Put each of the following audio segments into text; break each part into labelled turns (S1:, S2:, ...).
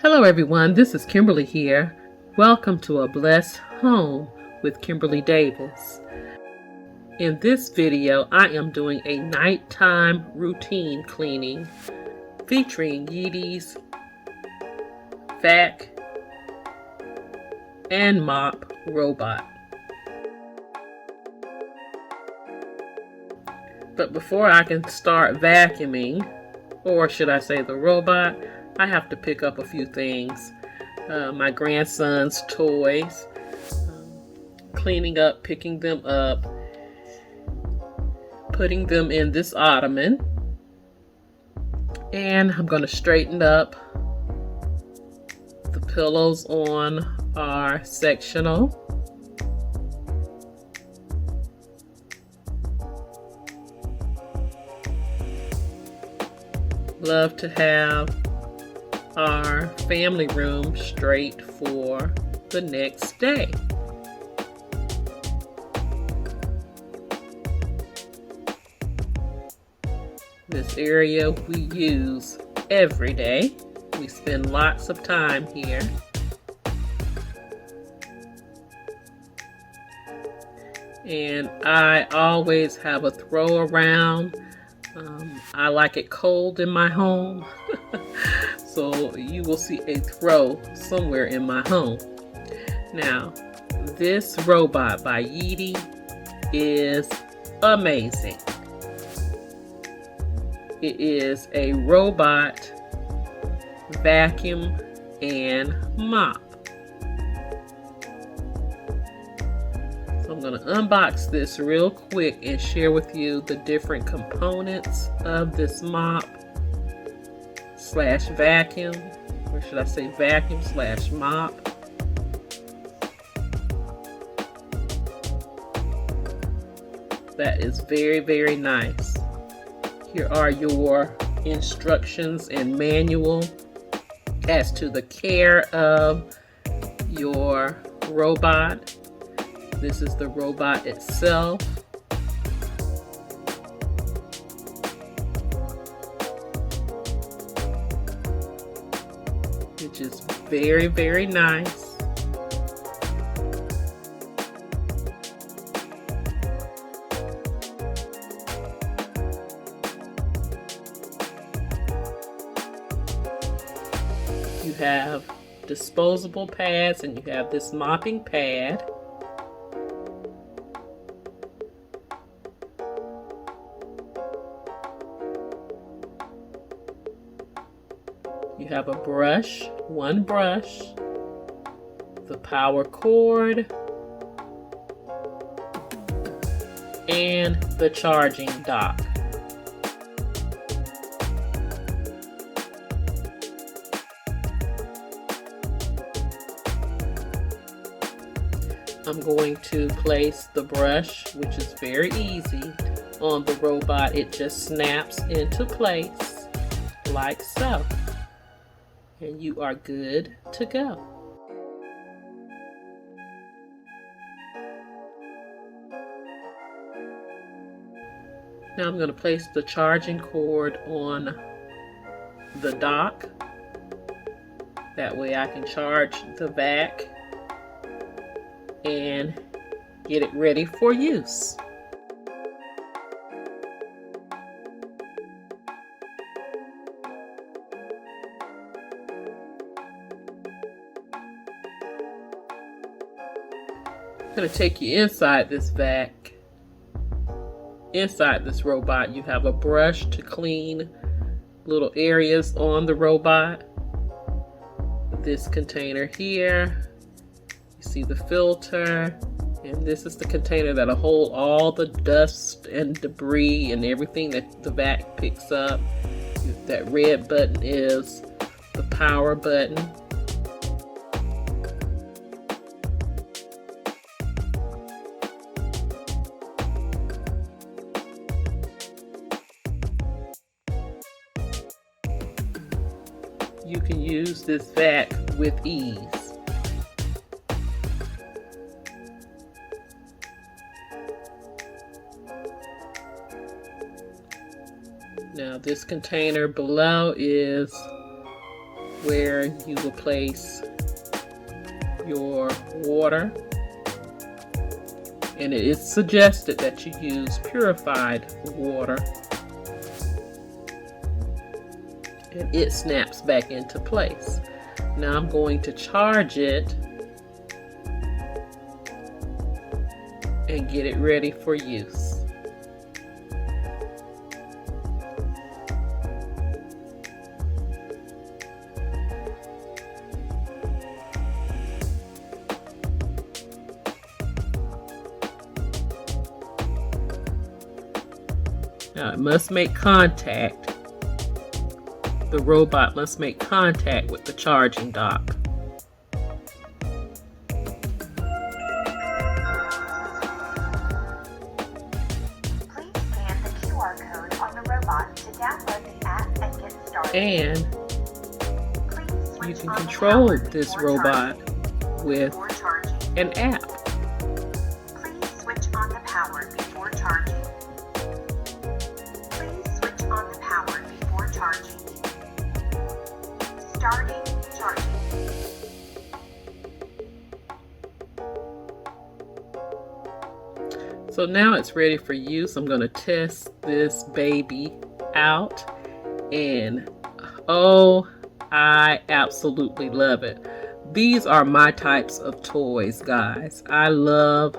S1: Hello everyone, this is Kimberly here. Welcome to A Blessed Home with Kimberly Davis. In this video, I am doing a nighttime routine cleaning featuring Yeedi's Vac and Mop Robot. But before I can start vacuuming, or should I say the robot, I have to pick up a few things. My grandson's toys, cleaning up, picking them up, putting them in this ottoman, and I'm going to straighten up the pillows on our sectional. Love to have our family room straight for the next day. This area we use every day. We spend lots of time here. And I always have a throw around. I like it cold in my home. So you will see a throw somewhere in my home. Now, this robot by Yeedi is amazing. It is a robot vacuum and mop. So I'm going to unbox this real quick and share with you the different components of this mop slash vacuum, or should I say vacuum slash mop. That is very, very nice. Here are your instructions and manual as to the care of your robot. This is the robot itself. Which is very, very nice. You have disposable pads and you have this mopping pad. You have a brush, one brush, the power cord, and the charging dock. I'm going to place the brush, which is very easy, on the robot. It just snaps into place like so. And you are good to go. Now I'm going to place the charging cord on the dock. That way I can charge the vac and get it ready for use. I'm going to take you inside this vac. Inside this robot, you have a brush to clean little areas on the robot. This container here, you see the filter, and this is the container that'll hold all the dust and debris and everything that the vac picks up. That red button is the power button. You can use this vac with ease. Now this container below is where you will place your water, and it is suggested that you use purified water, and it snaps back into place. Now I'm going to charge it and get it ready for use. Now it must make contact. The robot must make contact with the charging dock.
S2: Please scan the QR code on the robot to download the app and get started.
S1: And
S2: Please
S1: you
S2: switch
S1: can
S2: on the
S1: control
S2: power
S1: this
S2: before
S1: robot with
S2: before charging.
S1: an app.
S2: Please switch on the power before charging. Please switch on the power before charging. Starting charging.
S1: So now it's ready for use. I'm going to test this baby out, and oh, I absolutely love it. These are my types of toys, guys. I love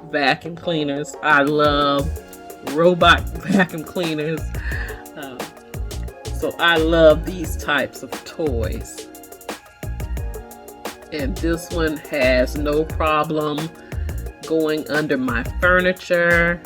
S1: vacuum cleaners. I love robot vacuum cleaners. So I love these types of toys. And this one has no problem going under my furniture.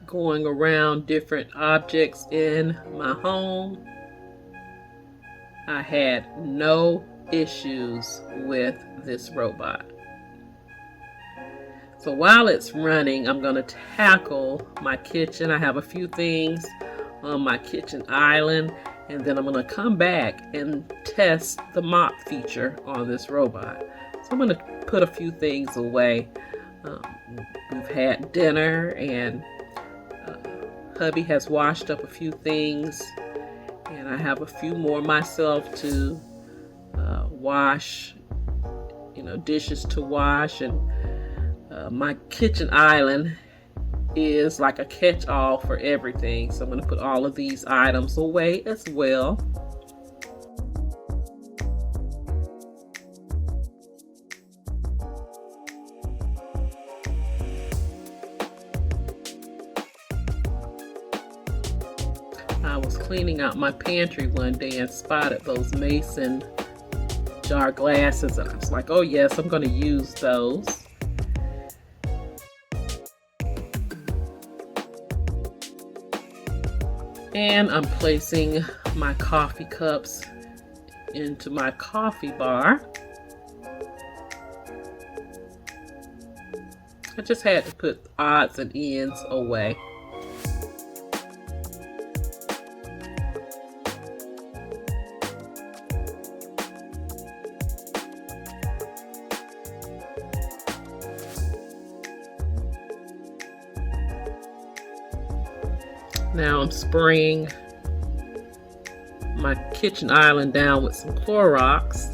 S1: Going around different objects in my home. I had no issues with this robot. So while it's running, I'm going to tackle my kitchen. I have a few things on my kitchen island, and then I'm going to come back and test the mop feature on this robot. So I'm going to put a few things away. We've had dinner, and hubby has washed up a few things, and I have a few more myself to wash, dishes to wash. And my kitchen island is like a catch-all for everything, so I'm going to put all of these items away as well. I was cleaning out my pantry one day and spotted those mason jar glasses, and I was like, oh yes, I'm going to use those. And I'm placing my coffee cups into my coffee bar. I just had to put odds and ends away. Now I'm spraying my kitchen island down with some Clorox.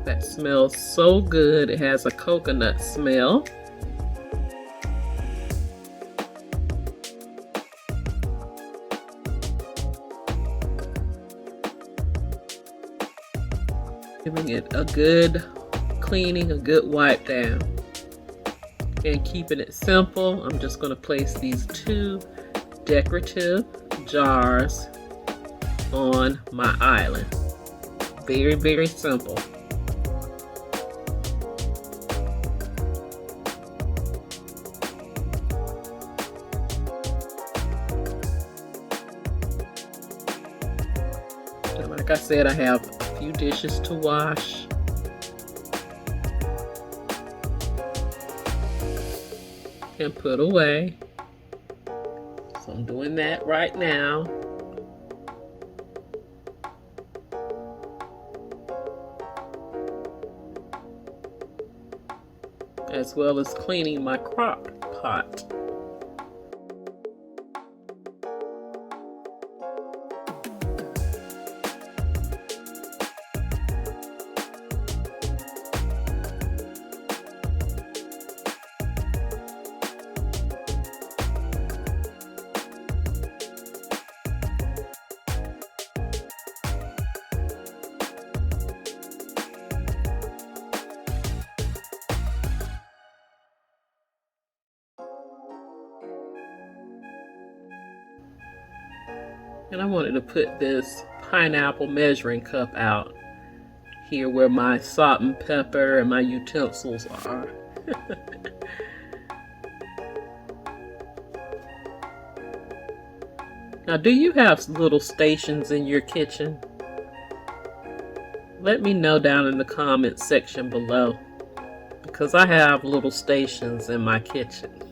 S1: That smells so good. It has a coconut smell. Giving it a good cleaning, a good wipe down. And keeping it simple, I'm just going to place these two decorative jars on my island. Very, very simple. And like I said, I have a few dishes to wash. And put away. So I'm doing that right now. as well as cleaning my crock pot. And I wanted to put this pineapple measuring cup out here where my salt and pepper and my utensils are. Now, do you have little stations in your kitchen? Let me know down in the comments section below, because I have little stations in my kitchen.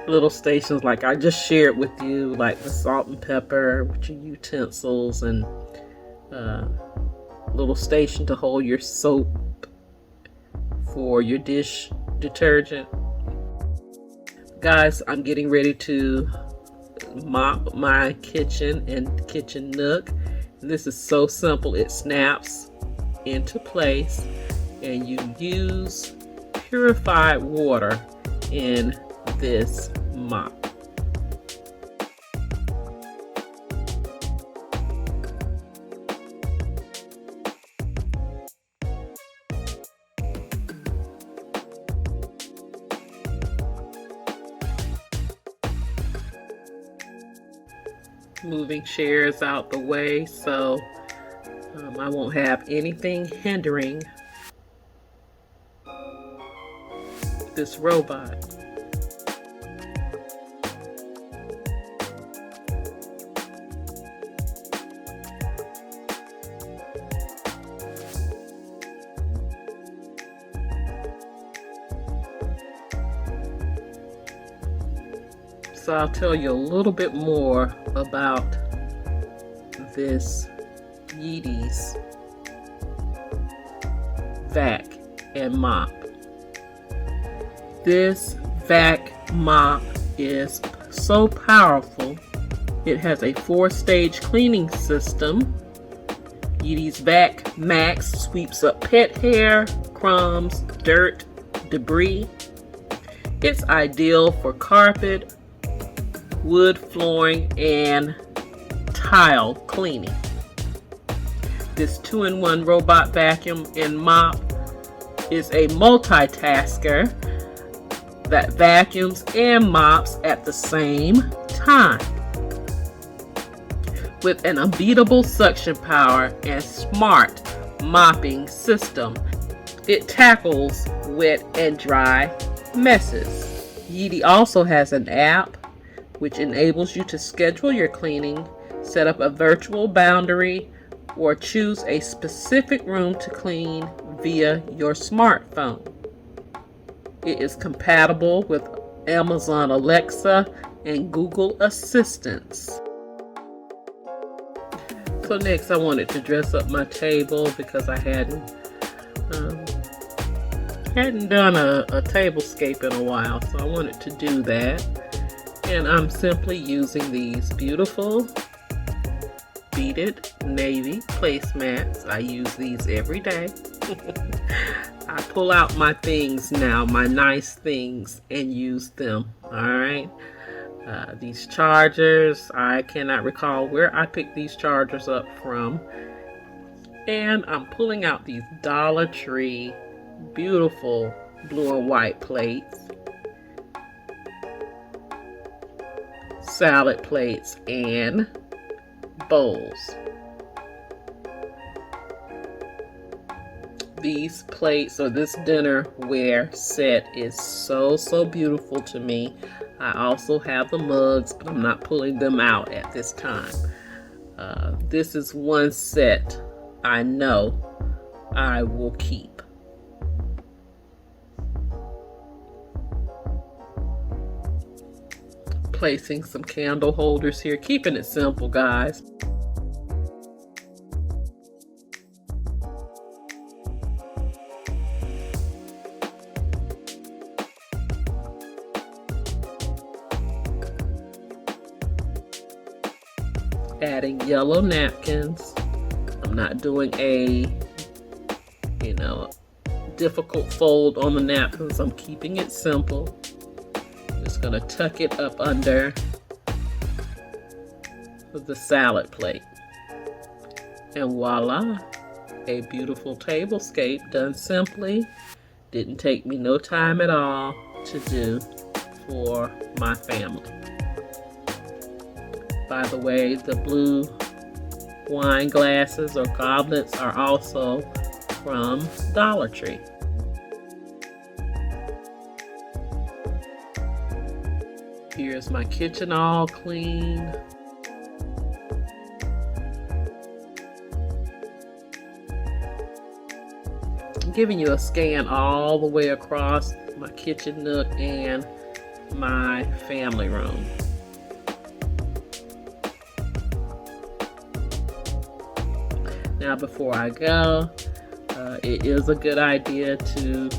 S1: Little stations like I just shared with you, like the salt and pepper with your utensils, and little station to hold your soap for your dish detergent. Guys, I'm getting ready to mop my kitchen and kitchen nook. This is so simple. It snaps into place, and you use purified water in this mop. Moving chairs out the way so I won't have anything hindering this robot. So I'll tell you a little bit more about this Yeedi's Vac and Mop. This Vac Mop is so powerful. It has a 4-stage cleaning system. Yeedi's Vac Max sweeps up pet hair, crumbs, dirt, debris. It's ideal for carpet, wood flooring, and tile cleaning. This 2-in-1 robot vacuum and mop is a multitasker that vacuums and mops at the same time. With an unbeatable suction power and smart mopping system, it tackles wet and dry messes. Yeedi also has an app which enables you to schedule your cleaning, set up a virtual boundary, or choose a specific room to clean via your smartphone. It is compatible with Amazon Alexa and Google Assistants. So next I wanted to dress up my table because I hadn't done a tablescape in a while, so I wanted to do that. And I'm simply using these beautiful beaded navy placemats. I use these every day. I pull out my things now, my nice things, and use them. Alright. These chargers, I cannot recall where I picked these chargers up from. And I'm pulling out these Dollar Tree beautiful blue and white plates, salad plates, and bowls. These plates, or this dinnerware set, is so beautiful to me. I also have the mugs, but I'm not pulling them out at this time. This is one set I know I will keep. Placing some candle holders here, keeping it simple, guys. adding yellow napkins. I'm not doing a, difficult fold on the napkins. I'm keeping it simple. Just gonna tuck it up under the salad plate. And voila, a beautiful tablescape done simply. Didn't take me no time at all to do for my family. By the way, the blue wine glasses or goblets are also from Dollar Tree. Here's my kitchen all clean. I'm giving you a scan all the way across my kitchen nook and my family room. Now before I go, it is a good idea to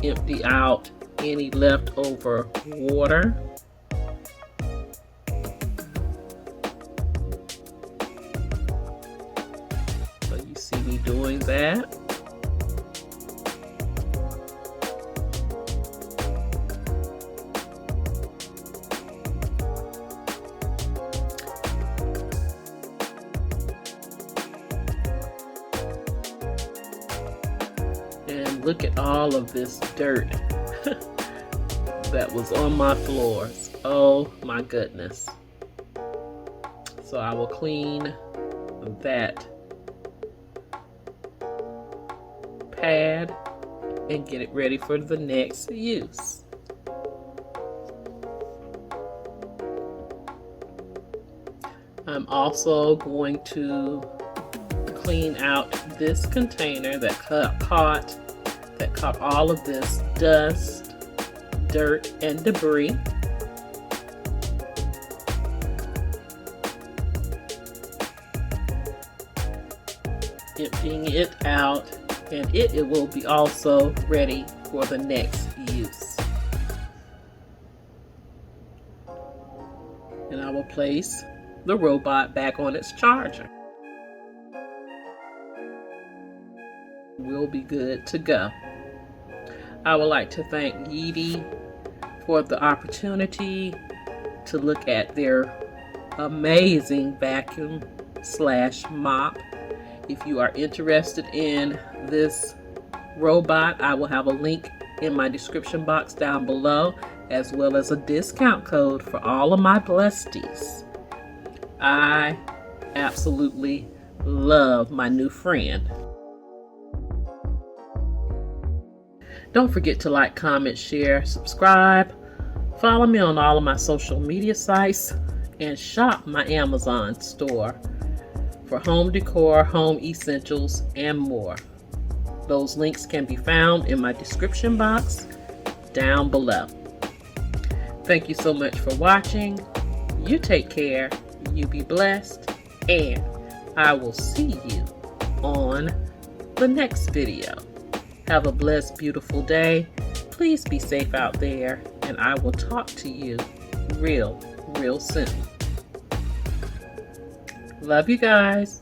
S1: empty out any leftover water. So you see me doing that. And look at all of this dirt that was on my floors. Oh my goodness. So I will clean that pad and get it ready for the next use. I'm also going to clean out this container that caught all of this dust, dirt, and debris. Emptying it out, and it will be also ready for the next use. And I will place the robot back on its charger. We'll be good to go. I would like to thank Yeedi for the opportunity to look at their amazing vacuum / mop. If you are interested in this robot, I will have a link in my description box down below, as well as a discount code for all of my blessties. I absolutely love my new friend. Don't forget to like, comment, share, subscribe. Follow me on all of my social media sites and shop my Amazon store for home decor, home essentials, and more. Those links can be found in my description box down below. Thank you so much for watching. You take care, you be blessed, and I will see you on the next video. Have a blessed, beautiful day. Please be safe out there, and I will talk to you real soon. Love you guys.